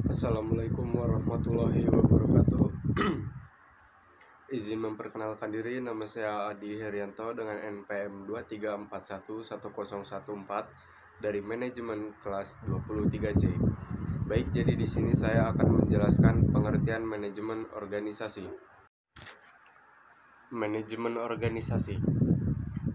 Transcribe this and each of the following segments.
Assalamualaikum warahmatullahi wabarakatuh. Izin memperkenalkan diri, nama saya Adi Herianto dengan NPM 234110114 dari manajemen kelas 23C. Baik, jadi di sini saya akan menjelaskan pengertian manajemen organisasi. Manajemen organisasi.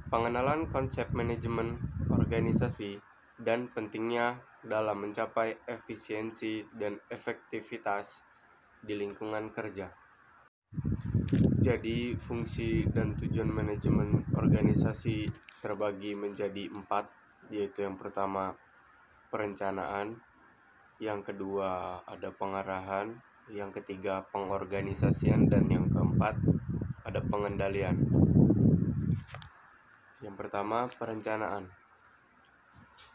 Pengenalan konsep manajemen organisasi dan pentingnya dalam mencapai efisiensi dan efektivitas di lingkungan kerja. Jadi, fungsi dan tujuan manajemen organisasi terbagi menjadi 4, yaitu yang pertama perencanaan, yang kedua ada pengarahan, yang ketiga pengorganisasian, dan yang keempat ada pengendalian. Yang pertama, perencanaan.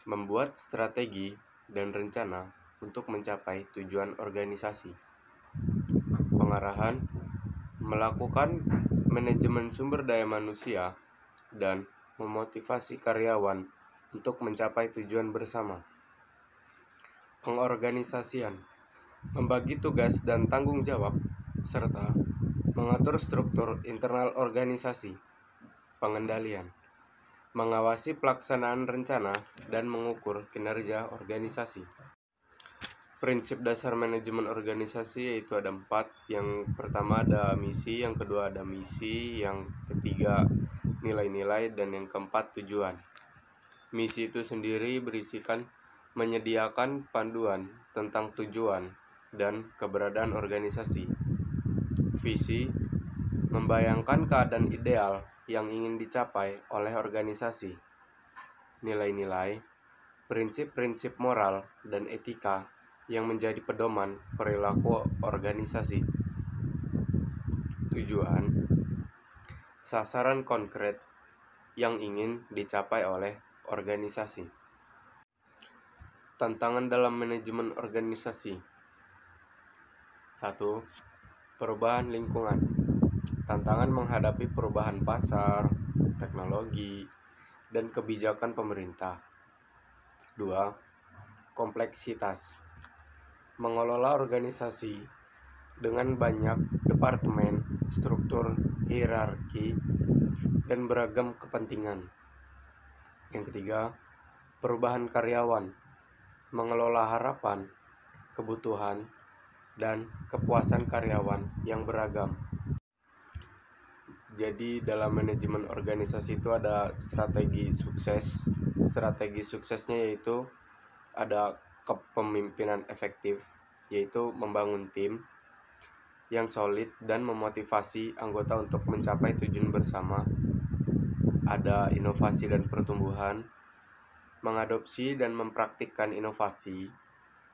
Membuat strategi dan rencana untuk mencapai tujuan organisasi. Pengarahan, melakukan manajemen sumber daya manusia dan memotivasi karyawan untuk mencapai tujuan bersama. Pengorganisasian, membagi tugas dan tanggung jawab serta mengatur struktur internal organisasi. Pengendalian, mengawasi pelaksanaan rencana dan mengukur kinerja organisasi. Prinsip dasar manajemen organisasi yaitu ada 4. Yang pertama ada misi, yang kedua ada misi, yang ketiga nilai-nilai, dan yang keempat tujuan. Misi itu sendiri berisikan menyediakan panduan tentang tujuan dan keberadaan organisasi. Visi, membayangkan keadaan ideal yang ingin dicapai oleh organisasi. Nilai-nilai, prinsip-prinsip moral dan etika yang menjadi pedoman perilaku organisasi. Tujuan, sasaran konkret yang ingin dicapai oleh organisasi. Tantangan dalam manajemen organisasi. 1. Perubahan lingkungan. Tantangan menghadapi perubahan pasar, teknologi, dan kebijakan pemerintah. 2. Kompleksitas. Mengelola organisasi dengan banyak departemen, struktur, hierarki, dan beragam kepentingan. Yang ketiga, perubahan karyawan. Mengelola harapan, kebutuhan, dan kepuasan karyawan yang beragam. Jadi dalam manajemen organisasi itu ada strategi sukses. Strategi suksesnya yaitu ada kepemimpinan efektif, yaitu membangun tim yang solid dan memotivasi anggota untuk mencapai tujuan bersama. Ada inovasi dan pertumbuhan, mengadopsi dan mempraktikkan inovasi,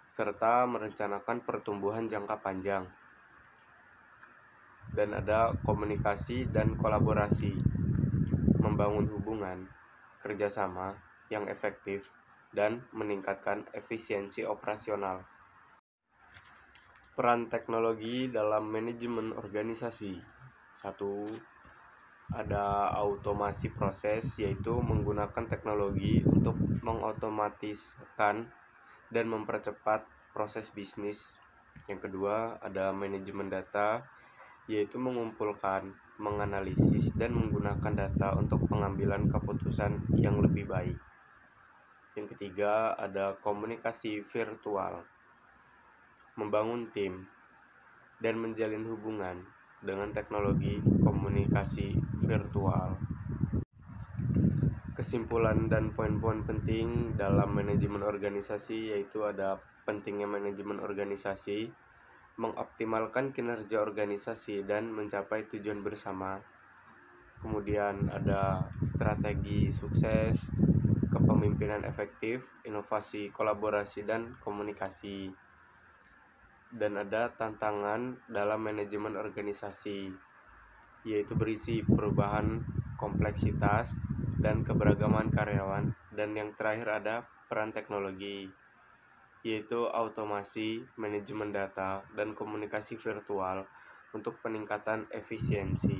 serta merencanakan pertumbuhan jangka panjang. Dan ada komunikasi dan kolaborasi, membangun hubungan kerjasama yang efektif dan meningkatkan efisiensi operasional. Peran teknologi dalam manajemen organisasi. 1. Ada automasi proses, yaitu menggunakan teknologi untuk mengotomatiskan dan mempercepat proses bisnis. Yang kedua, ada manajemen data, yaitu mengumpulkan, menganalisis, dan menggunakan data untuk pengambilan keputusan yang lebih baik. Yang ketiga, ada komunikasi virtual, membangun tim dan menjalin hubungan dengan teknologi komunikasi virtual. Kesimpulan dan poin-poin penting dalam manajemen organisasi yaitu ada pentingnya manajemen organisasi, mengoptimalkan kinerja organisasi dan mencapai tujuan bersama. Kemudian ada strategi sukses, kepemimpinan efektif, inovasi, kolaborasi, dan komunikasi. Dan ada tantangan dalam manajemen organisasi, yaitu berisi perubahan kompleksitas dan keberagaman karyawan. Dan yang terakhir ada peran teknologi, yaitu automasi, manajemen data, dan komunikasi virtual untuk peningkatan efisiensi.